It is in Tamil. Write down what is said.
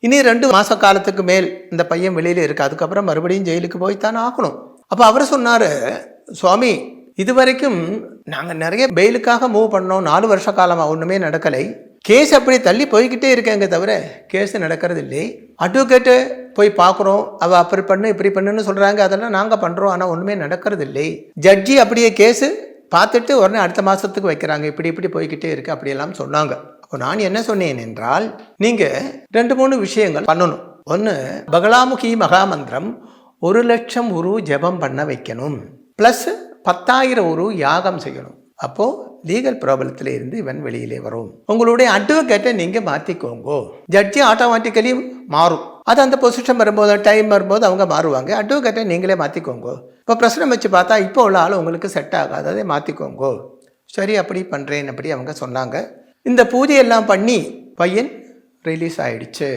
இனி 2 மாச காலத்துக்கு மேல் இந்த பையன் வெளியில இருக்கு. அதுக்கப்புறம் மறுபடியும் ஜெயிலுக்கு போய்த்தான் ஆகணும். அப்போ அவர் சொன்னாரு, சுவாமி இதுவரைக்கும் நாங்கள் நிறைய பெயிலுக்காக மூவ் பண்ணோம். 4 வருஷ காலமாக ஒன்றுமே நடக்கலை. கேஸ் அப்படி தள்ளி போய்கிட்டே இருக்கேங்க தவிர கேஸ் நடக்கிறது இல்லை. அட்வொகேட்டு போய் பார்க்குறோம், அவள் அப்படி பண்ணு இப்படி பண்ணுன்னு சொல்கிறாங்க, அதெல்லாம் நாங்கள் பண்ணுறோம், ஆனால் ஒன்றுமே நடக்கிறது இல்லை. ஜட்ஜி அப்படியே கேஸு பார்த்துட்டு உடனே அடுத்த மாதத்துக்கு வைக்கிறாங்க. இப்படி போய்கிட்டே இருக்கு அப்படியெல்லாம் சொன்னாங்க. அப்போ நான் என்ன சொன்னேன் என்றால், நீங்கள் 2-3 விஷயங்கள் பண்ணணும். ஒன்று, பகலாமுகி மகாமந்திரம் 1,00,000 உரு ஜெபம் பண்ண வைக்கணும். ப்ளஸ் 10,000 உரு யாகம் செய்யணும். அப்போது லீகல் ப்ராப்ளத்தில் இருந்து இவன் வெளியிலே வரும். உங்களுடைய அட்வொகேட்டை நீங்கள் மாற்றிக்கோங்க. ஜட்ஜி ஆட்டோமேட்டிக்கலி மாறும். அது அந்த பொசிஷன் வரும்போது, டைம் வரும்போது அவங்க மாறுவாங்க. அட்வொகேட்டை நீங்களே மாற்றிக்கோங்க. இப்போ பிரச்சனை வச்சு பார்த்தா இப்போ உள்ள ஆள் உங்களுக்கு செட் ஆகாது, அதை மாற்றிக்கோங்க. சரி, அப்படி பண்ணுறேன் அப்படி அவங்க சொன்னாங்க. இந்த பூஜையெல்லாம் பண்ணி பையன் ரிலீஸ் ஆகிடுச்சு.